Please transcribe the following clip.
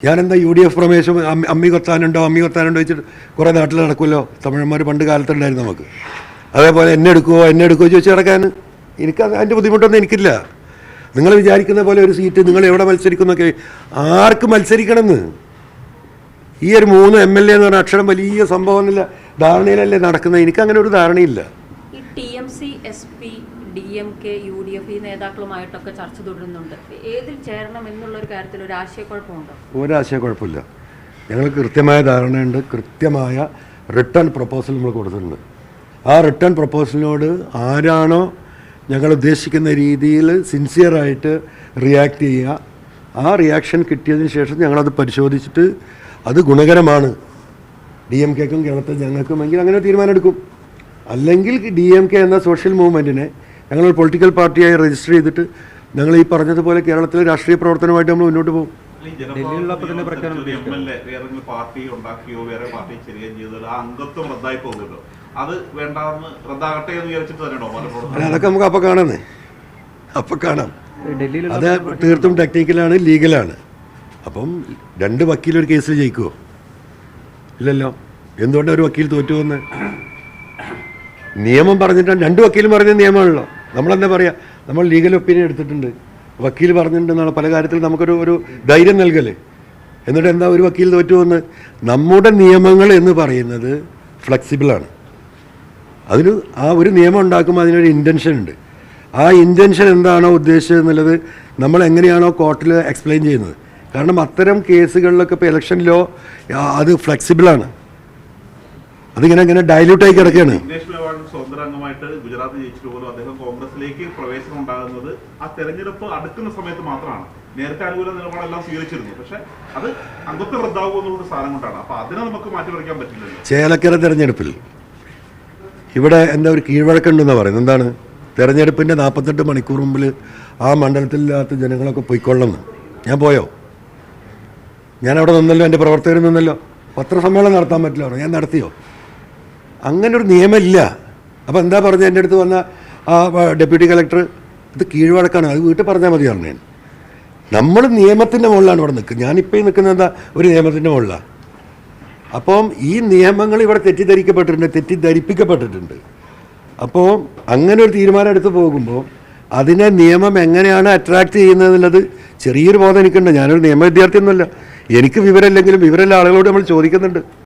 ഞാനെന്താ UDF പ്രമേശം അമ്മി കൊത്താനുണ്ടോ വെച്ചിട്ട് കുറേ നാട്ടിൽ നടക്കുമല്ലോ. തമിഴന്മാർ പണ്ട് കാലത്തുണ്ടായിരുന്നു നമുക്ക്. അതേപോലെ എന്നെ എടുക്കുമോ ചോദിച്ച് കിടക്കാൻ എനിക്ക് അതിൻ്റെ ബുദ്ധിമുട്ടൊന്നും എനിക്കില്ല. നിങ്ങൾ വിചാരിക്കുന്ന പോലെ ഒരു സീറ്റ് നിങ്ങൾ എവിടെ മത്സരിക്കുന്നൊക്കെ ആർക്ക് മത്സരിക്കണമെന്ന് ഈ ഒരു 3 MLA എന്ന് പറഞ്ഞ അക്ഷരം വലിയ സംഭവമൊന്നുമില്ല, ധാരണയിലല്ലേ നടക്കുന്നത്. എനിക്കങ്ങനെ ഒരു ധാരണയില്ല. ഈ TMC, SP, DMK, UDF ഈ നേതാക്കളുമായിട്ടൊക്കെ ചർച്ച തുടരുന്നുണ്ട്. ഏതിൽ ചേരണം എന്നുള്ളൊരു കാര്യത്തിൽ ഒരു ആശയക്കുഴപ്പമുണ്ടോ? ഒരാശയക്കുഴപ്പമില്ല. ഞങ്ങൾക്ക് കൃത്യമായ ധാരണയുണ്ട്. കൃത്യമായ റിട്ടേൺ പ്രപ്പോസൽ നമ്മൾ കൊടുത്തിട്ടുണ്ട്. ആ റിട്ടേൺ പ്രപ്പോസലിനോട് ആരാണോ ഞങ്ങൾ ഉദ്ദേശിക്കുന്ന രീതിയിൽ സിൻസിയറായിട്ട് റിയാക്ട് ചെയ്യുക, ആ റിയാക്ഷൻ കിട്ടിയതിന് ശേഷം ഞങ്ങളത് പരിശോധിച്ചിട്ട് അത് ഗുണകരമാണ് DMKക്കും കേരളത്തിൽ ഞങ്ങൾക്കുമെങ്കിൽ അങ്ങനെ തീരുമാനം എടുക്കും. അല്ലെങ്കിൽ DMK എന്ന സോഷ്യൽ മൂവ്മെൻറ്റിനെ ഞങ്ങൾ പൊളിറ്റിക്കൽ പാർട്ടിയായി രജിസ്റ്റർ ചെയ്തിട്ട് ഞങ്ങൾ ഈ പറഞ്ഞതുപോലെ കേരളത്തിലെ രാഷ്ട്രീയ പ്രവർത്തനമായിട്ട് നമ്മൾ മുന്നോട്ട് പോകും. പാർട്ടി ഉണ്ടാക്കിയോ വേറെ പാർട്ടി ചെയ്യുകയും ചെയ്താൽ ആ അംഗത്വം റദ്ദായി പോകുമല്ലോ, അത് വേണ്ടെന്ന് റദ്ദാകട്ടെ എന്ന് വിചാരിച്ചിട്ട് തന്നെയാണോ? അതൊക്കെ നമുക്ക് അപ്പം കാണാം. അത് തീർത്തും ടെക്നിക്കലാണ്, ലീഗലാണ്. അപ്പം 2 വക്കീൽ ഒരു കേസിൽ ജയിക്കുമോ? ഇല്ലല്ലോ. എന്തുകൊണ്ടാണ് ഒരു വക്കീൽ തോറ്റു പോകുന്നത്? നിയമം പറഞ്ഞിട്ടാണ്. 2 വക്കീലും പറഞ്ഞ നിയമമാണല്ലോ. നമ്മളെന്താ പറയുക, നമ്മൾ ലീഗൽ ഒപ്പീനിയൻ എടുത്തിട്ടുണ്ട്, വക്കീൽ പറഞ്ഞിട്ടുണ്ടെന്നാണ് പല കാര്യത്തിൽ നമുക്കൊരു ധൈര്യം നൽകല്. എന്നിട്ട് എന്താ ഒരു വക്കീൽ തോറ്റു പോകുന്നത്? നമ്മുടെ നിയമങ്ങൾ എന്ന് പറയുന്നത് ഫ്ലെക്സിബിളാണ്. അതിന് ആ ഒരു നിയമം ഉണ്ടാക്കുമ്പോൾ അതിനൊരു ഇൻറ്റൻഷൻ ഉണ്ട്. ആ ഇൻറ്റൻഷൻ എന്താണോ ഉദ്ദേശിച്ചത് എന്നുള്ളത് നമ്മൾ എങ്ങനെയാണോ കോർട്ടിൽ എക്സ്പ്ലെയിൻ ചെയ്യുന്നത്. കാരണം അത്തരം കേസുകളിലൊക്കെ ഇപ്പോൾ ഇലക്ഷൻ ലോ അത് ഫ്ലെക്സിബിളാണ്. അതിങ്ങനെ ഡൈല്യൂട്ടായി കിടക്കുകയാണ്. സ്വതന്ത്ര അംഗമായിട്ട് ഗുജറാത്ത് ജയിച്ചിട്ട് പോലും അദ്ദേഹം കോൺഗ്രസിലേക്ക് പ്രവേശനം ഉണ്ടാകുന്നത് ആ തെരഞ്ഞെടുപ്പ് അടുക്കുന്ന സമയത്ത് മാത്രമാണ്. നേരത്തെ അനുകൂല നിലപാടെല്ലാം സ്വീകരിച്ചിരുന്നു, പക്ഷെ അത് അംഗത്വം റദ്ദാകുമെന്നുള്ള സാധനം കൊണ്ടാണ്. അപ്പൊ അതിനെ നമുക്ക് മാറ്റിമറിക്കാൻ പറ്റില്ലല്ലോ. ചേലക്കര തെരഞ്ഞെടുപ്പിൽ ഇവിടെ എന്താ ഒരു കീഴ്വഴക്കുണ്ടെന്നാണ് പറയുന്നത്. എന്താണ്? തെരഞ്ഞെടുപ്പിൻ്റെ 48 മണിക്കൂർ മുമ്പിൽ ആ മണ്ഡലത്തിലില്ലാത്ത ജനങ്ങളൊക്കെ പൊയ്ക്കൊള്ളുന്നു. ഞാൻ പോയോ? ഞാൻ അവിടെ നിന്നല്ലോ, എൻ്റെ പ്രവർത്തകർ നിന്നല്ലോ. പത്രസമ്മേളനം നടത്താൻ പറ്റില്ല, ഞാൻ നടത്തിയോ? അങ്ങനെ ഒരു നിയമമില്ല. അപ്പോൾ എന്താ പറഞ്ഞത്? എൻ്റെ അടുത്ത് വന്ന ആ ഡെപ്യൂട്ടി കളക്ടർ, ഇത് കീഴ്വഴക്കാണ്, അത് വീട്ടിൽ പറഞ്ഞാൽ മതി പറഞ്ഞു. ഞാൻ നമ്മൾ നിയമത്തിൻ്റെ മുകളിലാണ് ഇവിടെ നിൽക്കുന്നത്. ഞാനിപ്പോൾ നിൽക്കുന്നത് എന്താ ഒരു നിയമത്തിൻ്റെ മുകളിലാണ്. അപ്പം ഈ നിയമങ്ങൾ ഇവിടെ തെറ്റിദ്ധരിപ്പിക്കപ്പെട്ടിട്ടുണ്ട്. അപ്പോൾ അങ്ങനെ ഒരു തീരുമാനം എടുത്ത് പോകുമ്പോൾ അതിനെ നിയമം എങ്ങനെയാണ് അട്രാക്റ്റ് ചെയ്യുന്നതെന്നുള്ളത് ചെറിയൊരു ബോധം എനിക്കുണ്ട്. ഞാനൊരു നിയമ വിദ്യാർത്ഥിയൊന്നുമല്ല. എനിക്ക് വിവരമില്ലെങ്കിലും വിവരമുള്ള ആളുകളോട് നമ്മൾ ചോദിക്കുന്നുണ്ട്.